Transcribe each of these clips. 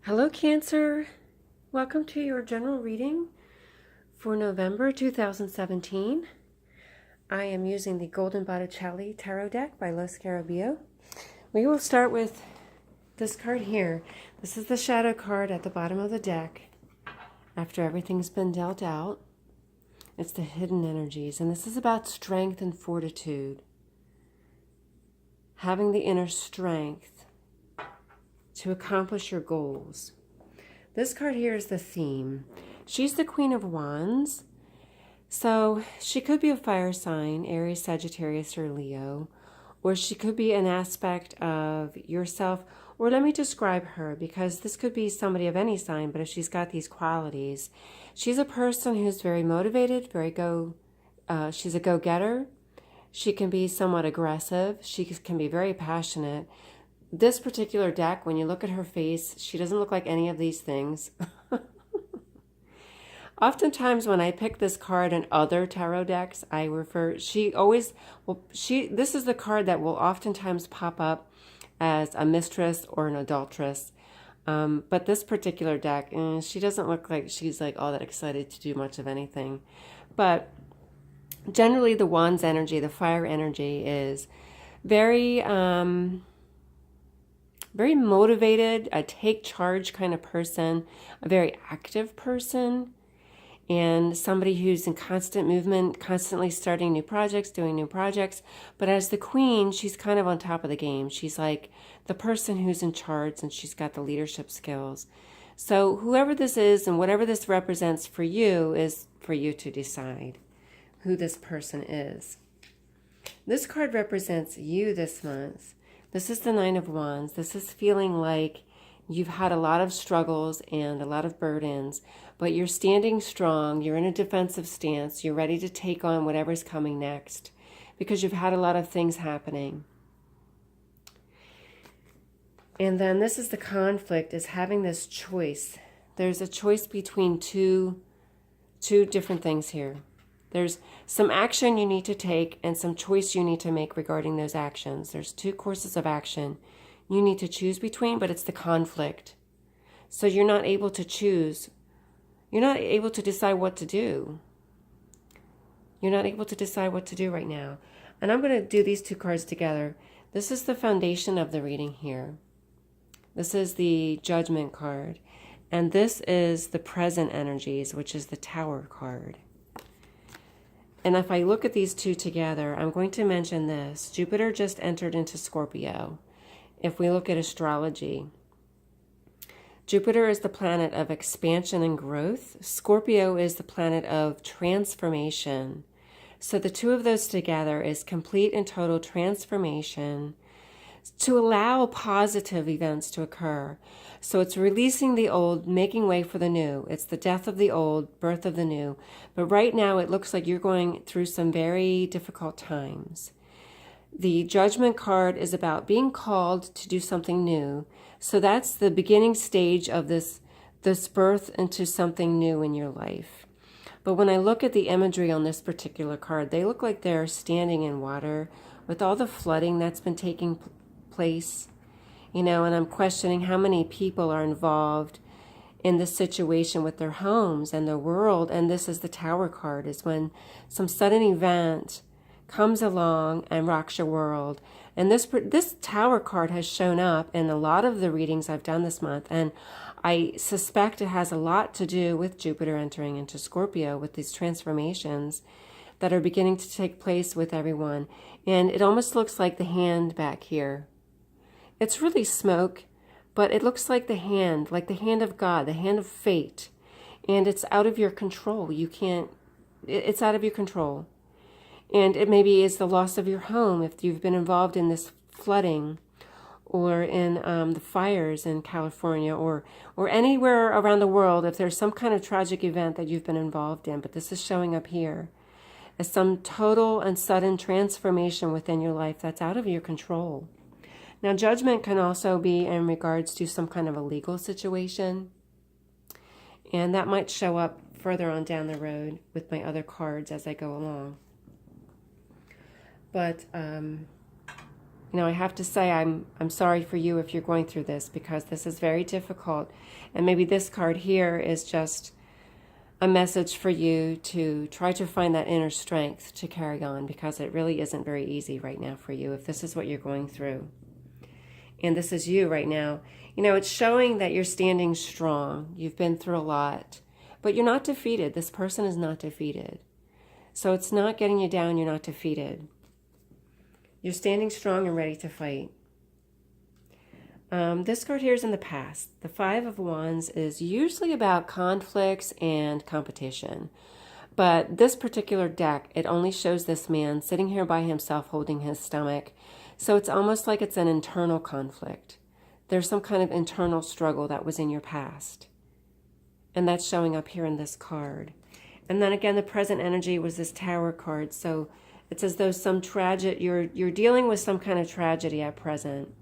Hello, Cancer. Welcome to your general reading for November 2017. I am using the Golden Botticelli Tarot deck by Los Carabio. We will start with this card here. This is the shadow card at the bottom of the deck after everything's been dealt out. It's the hidden energies, and this is about strength and fortitude. Having the inner strength to accomplish your goals. This card here is the theme. She's the Queen of Wands. So she could be a fire sign, Aries, Sagittarius, or Leo. Or she could be an aspect of yourself. Or let me describe her, because this could be somebody of any sign, but if she's got these qualities. She's a person who's very motivated, she's a go-getter. She can be somewhat aggressive. She can be very passionate. This particular deck, when you look at her face, she doesn't look like any of these things. Oftentimes when I pick this card in other tarot decks, this is the card that will oftentimes pop up as a mistress or an adulteress. But this particular deck, she doesn't look like she's like all that excited to do much of anything. But generally the Wands energy, the fire energy is very motivated, a take charge kind of person, a very active person, and somebody who's in constant movement, constantly starting new projects, doing new projects. But as the queen, she's kind of on top of the game. She's like the person who's in charge, and she's got the leadership skills. So whoever this is and whatever this represents for you is for you to decide who this person is. This card represents you this month. This is the Nine of Wands. This is feeling like you've had a lot of struggles and a lot of burdens, but you're standing strong. You're in a defensive stance. You're ready to take on whatever's coming next because you've had a lot of things happening. And then this is the conflict, is having this choice. There's a choice between two different things here. There's some action you need to take and some choice you need to make regarding those actions. There's two courses of action you need to choose between, but it's the conflict. So you're not able to choose. You're not able to decide what to do. You're not able to decide what to do right now. And I'm going to do these two cards together. This is the foundation of the reading here. This is the Judgment card. And this is the present energies, which is the Tower card. And if I look at these two together, I'm going to mention this. Jupiter just entered into Scorpio. If we look at astrology, Jupiter is the planet of expansion and growth. Scorpio is the planet of transformation. So the two of those together is complete and total transformation to allow positive events to occur. So it's releasing the old, making way for the new. It's the death of the old, birth of the new. But right now it looks like you're going through some very difficult times. The Judgment card is about being called to do something new. So that's the beginning stage of this birth into something new in your life. But when I look at the imagery on this particular card, they look like they're standing in water with all the flooding that's been taking place. And I'm questioning how many people are involved in this situation with their homes and their world. And this is the Tower card, is when some sudden event comes along and rocks your world. And this Tower card has shown up in a lot of the readings I've done this month. And I suspect it has a lot to do with Jupiter entering into Scorpio, with these transformations that are beginning to take place with everyone. And it almost looks like the hand back here. It's really smoke, but it looks like the hand of God, the hand of fate. And it's out of your control. It's out of your control. And it maybe is the loss of your home if you've been involved in this flooding or in the fires in California or anywhere around the world, if there's some kind of tragic event that you've been involved in. But this is showing up here as some total and sudden transformation within your life that's out of your control. Now, Judgment can also be in regards to some kind of a legal situation. And that might show up further on down the road with my other cards as I go along. But I have to say I'm sorry for you if you're going through this, because this is very difficult. And maybe this card here is just a message for you to try to find that inner strength to carry on, because it really isn't very easy right now for you if this is what you're going through. And this is you right now. It's showing that you're standing strong. You've been through a lot, but you're not defeated. This person is not defeated. So it's not getting you down. You're not defeated. You're standing strong and ready to fight. This card here is in the past. The Five of Wands is usually about conflicts and competition. But this particular deck, it only shows this man sitting here by himself holding his stomach. So it's almost like it's an internal conflict. There's some kind of internal struggle that was in your past. And that's showing up here in this card. And then again, the present energy was this Tower card. So it's as though you're dealing with some kind of tragedy at present.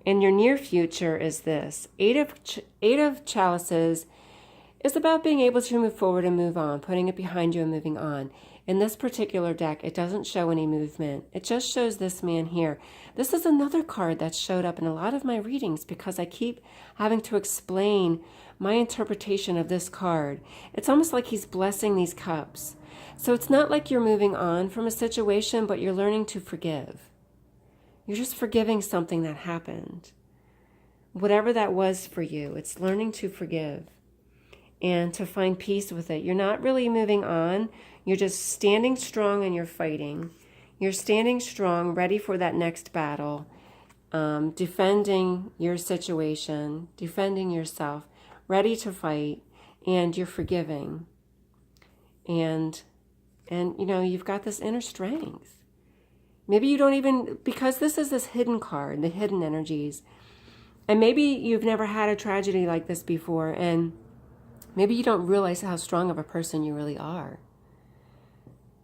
And your near future is this. Eight of Chalices is about being able to move forward and move on, putting it behind you and moving on. In this particular deck, it doesn't show any movement. It just shows this man here. This is another card that showed up in a lot of my readings because I keep having to explain my interpretation of this card. It's almost like he's blessing these cups. So it's not like you're moving on from a situation, but you're learning to forgive. You're just forgiving something that happened. Whatever that was for you, it's learning to forgive and to find peace with it. You're not really moving on. You're just standing strong and you're fighting. You're standing strong, ready for that next battle, defending your situation, defending yourself, ready to fight, and you're forgiving. And you've got this inner strength. Maybe you don't even, because this is this hidden card, the hidden energies. And maybe you've never had a tragedy like this before, and maybe you don't realize how strong of a person you really are.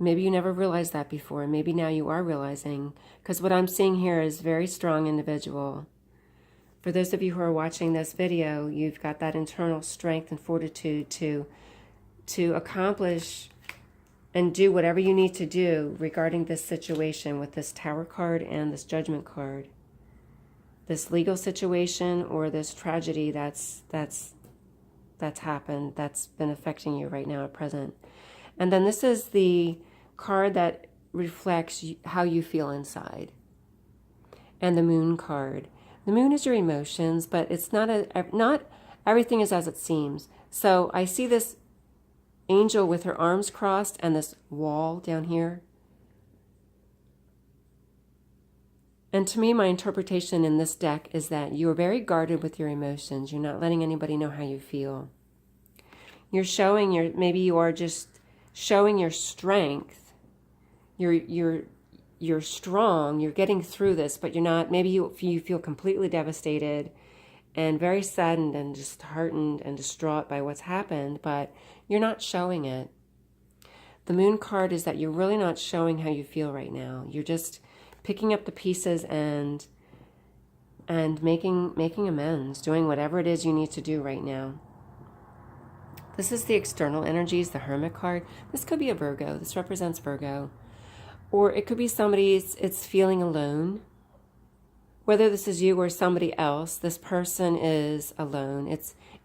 Maybe you never realized that before, and maybe now you are realizing, because what I'm seeing here is very strong individual. For those of you who are watching this video, you've got that internal strength and fortitude to accomplish and do whatever you need to do regarding this situation with this Tower card and this Judgment card. This legal situation or this tragedy that's happened, that's been affecting you right now at present. And then this is the card that reflects how you feel inside. And the Moon card. The Moon is your emotions, but it's not everything is as it seems. So I see this angel with her arms crossed and this wall down here. And to me, my interpretation in this deck is that you are very guarded with your emotions. You're not letting anybody know how you feel. You're showing maybe you are just showing your strength. You're strong. You're getting through this, but you're not. Maybe you feel completely devastated and very saddened and disheartened and distraught by what's happened, but you're not showing it. The Moon card is that you're really not showing how you feel right now. You're just picking up the pieces and making amends, doing whatever it is you need to do right now. This is the external energies, the Hermit card. This could be a Virgo. This represents Virgo. Or it could be somebody, it's feeling alone. Whether this is you or somebody else, this person is alone.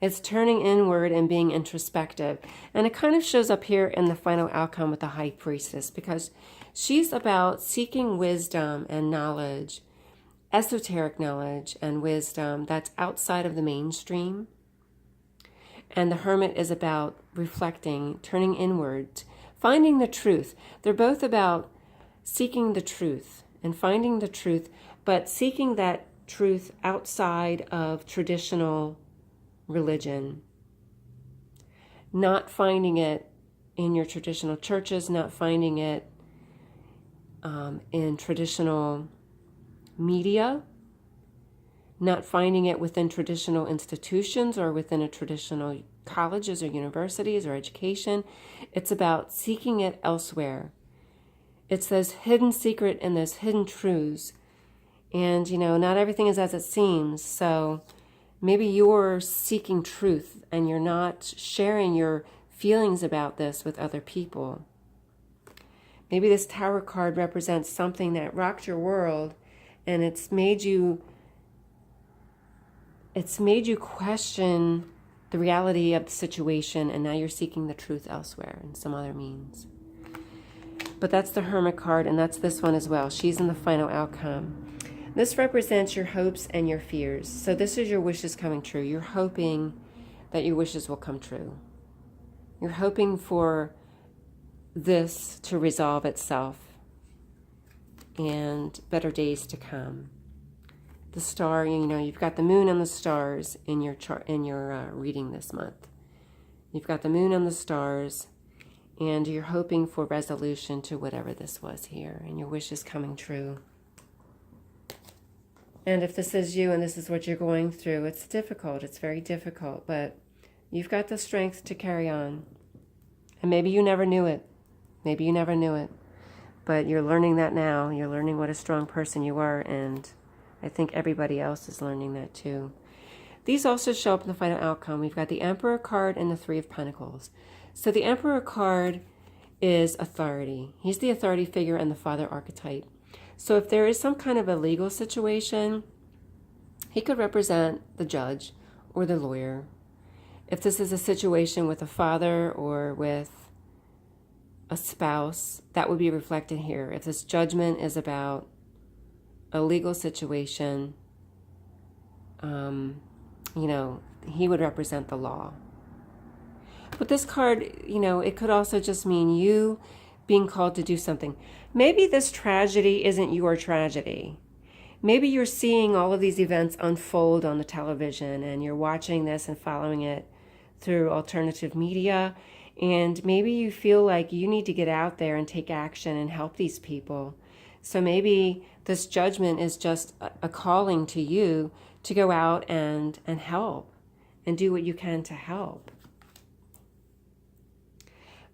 It's turning inward and being introspective. And it kind of shows up here in the final outcome with the High Priestess, because she's about seeking wisdom and knowledge, esoteric knowledge and wisdom that's outside of the mainstream. And the Hermit is about reflecting, turning inward, finding the truth. They're both about seeking the truth and finding the truth, but seeking that truth outside of traditional religion. Not finding it in your traditional churches, not finding it in traditional media, not finding it within traditional institutions or within a traditional colleges or universities or education. It's about seeking it elsewhere. It's those hidden secret and those hidden truths. And, not everything is as it seems. So maybe you're seeking truth and you're not sharing your feelings about this with other people. Maybe this Tower card represents something that rocked your world and it's made you question the reality of the situation, and now you're seeking the truth elsewhere in some other means. But that's the Hermit card, and that's this one as well. She's in the final outcome. This represents your hopes and your fears. So this is your wishes coming true. You're hoping that your wishes will come true. You're hoping for this to resolve itself and better days to come. The star, you've got the moon and the stars in your chart, in your reading this month. You've got the moon and the stars, and you're hoping for resolution to whatever this was here, and your wish is coming true. And if this is you and this is what you're going through, it's difficult. It's very difficult, but you've got the strength to carry on. And maybe you never knew it. Maybe you never knew it. But you're learning that now. You're learning what a strong person you are, and I think everybody else is learning that too. These also show up in the final outcome. We've got the Emperor card and the Three of Pentacles. So the Emperor card is authority. He's the authority figure and the father archetype. So if there is some kind of a legal situation, he could represent the judge or the lawyer. If this is a situation with a father or with a spouse, that would be reflected here. If this judgment is about a legal situation, he would represent the law. But this card, it could also just mean you being called to do something. Maybe this tragedy isn't your tragedy. Maybe you're seeing all of these events unfold on the television, and you're watching this and following it through alternative media, and maybe you feel like you need to get out there and take action and help these people. So maybe this judgment is just a calling to you to go out and help and do what you can to help.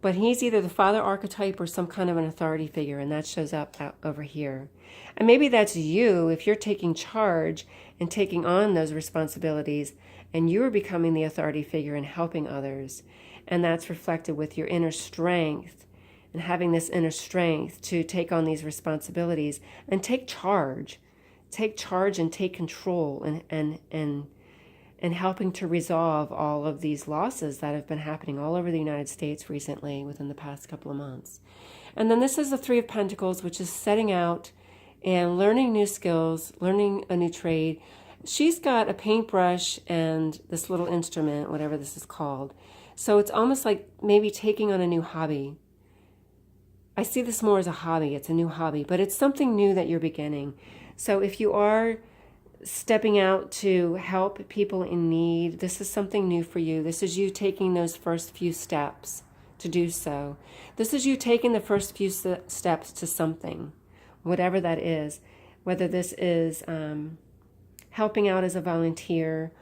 But he's either the father archetype or some kind of an authority figure, and that shows up out over here. And maybe that's you if you're taking charge and taking on those responsibilities, and you're becoming the authority figure and helping others. And that's reflected with your inner strength and having this inner strength to take on these responsibilities and take charge. Take charge and take control and helping to resolve all of these losses that have been happening all over the United States recently within the past couple of months. And then this is the Three of Pentacles, which is setting out and learning new skills, learning a new trade. She's got a paintbrush and this little instrument, whatever this is called. So it's almost like maybe taking on a new hobby. I see this more as a hobby. It's a new hobby, but it's something new that you're beginning. So if you are stepping out to help people in need, this is something new for you. This is you taking those first few steps to do so. This is you taking the first few steps to something, whatever that is, whether this is helping out as a volunteer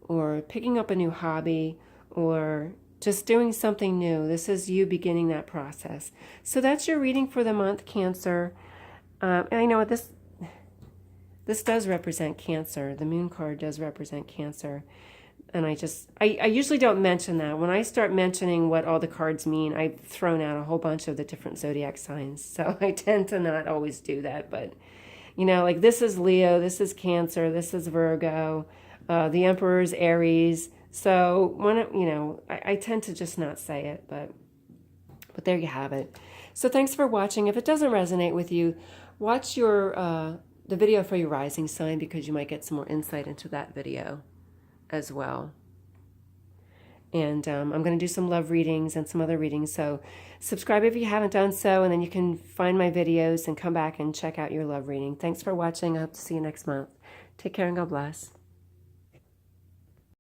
or picking up a new hobby or just doing something new. This is you beginning that process. So that's your reading for the month, Cancer. And I know this does represent Cancer. The Moon card does represent Cancer. And I usually don't mention that. When I start mentioning what all the cards mean, I've thrown out a whole bunch of the different zodiac signs. So I tend to not always do that. But, like this is Leo, this is Cancer, this is Virgo, the Emperor's Aries. So, I tend to just not say it, but there you have it. So thanks for watching. If it doesn't resonate with you, watch the video for your rising sign, because you might get some more insight into that video as well. And I'm going to do some love readings and some other readings. So subscribe if you haven't done so, and then you can find my videos and come back and check out your love reading. Thanks for watching. I hope to see you next month. Take care and God bless.